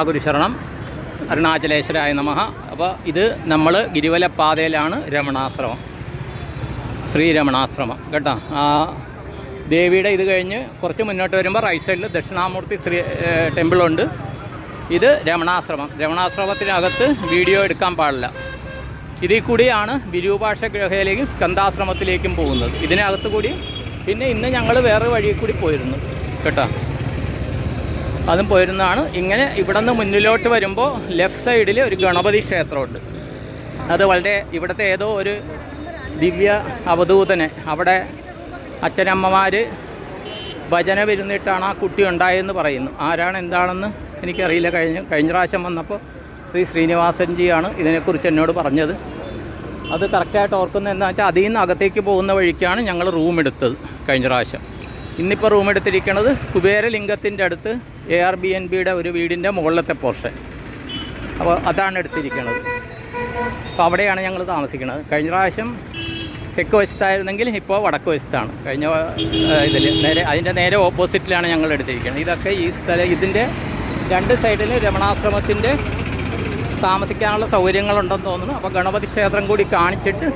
ഗുരുശരണം. അരുണാചലേശ്വരായ നമഃ. അപ്പോൾ ഇത് നമ്മൾ ഗിരിവലപ്പാതയിലാണ് രമണാശ്രമം, ശ്രീ രമണാശ്രമം കേട്ടോ. ദേവിയുടെ ഇത് കഴിഞ്ഞ് കുറച്ച് മുന്നോട്ട് വരുമ്പോൾ റൈറ്റ് സൈഡിൽ ദക്ഷിണാമൂർത്തി ടെമ്പിളുണ്ട്. ഇത് രമണാശ്രമം. രമണാശ്രമത്തിനകത്ത് വീഡിയോ എടുക്കാൻ പാടില്ല. ഇതിൽ കൂടിയാണ് വിരൂപാക്ഷ ഗ്രഹയിലേക്കും സ്കന്ധാശ്രമത്തിലേക്കും പോകുന്നത്, ഇതിനകത്ത് കൂടി. പിന്നെ ഇന്ന് ഞങ്ങൾ വേറെ വഴി കൂടി പോയിരുന്നു കേട്ടോ, അതും പോയിരുന്നതാണ്. ഇങ്ങനെ ഇവിടെ നിന്ന് മുന്നിലോട്ട് വരുമ്പോൾ ലെഫ്റ്റ് സൈഡിൽ ഒരു ഗണപതി ക്ഷേത്രമുണ്ട്. അത് വളരെ ഇവിടുത്തെ ഏതോ ഒരു ദിവ്യ അവധൂതനെ അവിടെ അച്ഛനമ്മമാർ ഭജന വരുന്നിട്ടാണ് ആ കുട്ടി ഉണ്ടായതെന്ന് പറയുന്നു. ആരാണ് എന്താണെന്ന് എനിക്കറിയില്ല. കഴിഞ്ഞ പ്രാവശ്യം വന്നപ്പോൾ ശ്രീ ശ്രീനിവാസൻജിയാണ് ഇതിനെക്കുറിച്ച് എന്നോട് പറഞ്ഞത്. അത് കറക്റ്റായിട്ട് ഓർക്കുന്നത് എന്താണെന്ന് വെച്ചാൽ അതിൽ നിന്ന് അകത്തേക്ക് പോകുന്ന വഴിക്കാണ് ഞങ്ങൾ റൂം എടുത്തത് കഴിഞ്ഞ പ്രാവശ്യം. ഇന്നിപ്പോൾ റൂം എടുത്തിരിക്കുന്നത് കുബേരലിംഗത്തിൻ്റെ അടുത്ത് Airbnb-യുടെ ഒരു വീടിൻ്റെ മുകളിലത്തെ പോർഷൻ. അപ്പോൾ അതാണ് എടുത്തിരിക്കുന്നത്. അപ്പോൾ അവിടെയാണ് ഞങ്ങൾ താമസിക്കുന്നത്. കഴിഞ്ഞ പ്രാവശ്യം തെക്ക് വശത്തായിരുന്നെങ്കിൽ ഇപ്പോൾ വടക്ക് വശത്താണ്. കഴിഞ്ഞ ഇതിൽ അതിൻ്റെ നേരെ ഓപ്പോസിറ്റിലാണ് ഞങ്ങൾ എടുത്തിരിക്കുന്നത്. ഇതൊക്കെ ഈ ഇതിൻ്റെ രണ്ട് സൈഡിൽ രമണാശ്രമത്തിൻ്റെ താമസിക്കാനുള്ള സൗകര്യങ്ങളുണ്ടെന്ന് തോന്നുന്നു. അപ്പോൾ ഗണപതി ക്ഷേത്രം കൂടി കാണിച്ചിട്ട്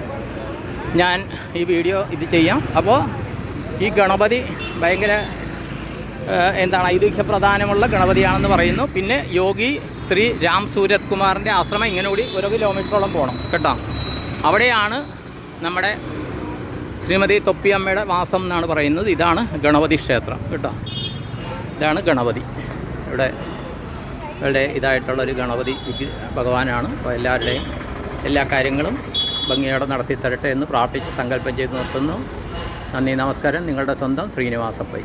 ഞാൻ ഈ വീഡിയോ ഇത് ചെയ്യാം. അപ്പോൾ ഈ ഗണപതി ഭയങ്കര ഐതിഹ്യപ്രധാനമുള്ള ഗണപതിയാണെന്ന് പറയുന്നു. പിന്നെ യോഗി ശ്രീ രാം സൂരത് കുമാറിൻ്റെ ആശ്രമം ഇങ്ങനെ കൂടി 1 കിലോമീറ്ററോളം പോകണം കേട്ടോ. അവിടെയാണ് നമ്മുടെ ശ്രീമതി തൊപ്പിയമ്മയുടെ വാസം എന്നാണ് പറയുന്നത്. ഇതാണ് ഗണപതി ക്ഷേത്രം കേട്ടോ. ഇതാണ് ഗണപതി. ഇവിടെ ഇതായിട്ടുള്ളൊരു ഗണപതി ഭഗവാനാണ്. അപ്പോൾ എല്ലാവരുടെയും എല്ലാ കാര്യങ്ങളും ഭംഗിയോടെ നടത്തി തരട്ടെ എന്ന് പ്രാർത്ഥിച്ച് സങ്കല്പം ചെയ്ത് നിർത്തുന്നു. നന്ദി, നമസ്കാരം. നിങ്ങളുടെ സ്വന്തം ശ്രീനിവാസപ്പൈ.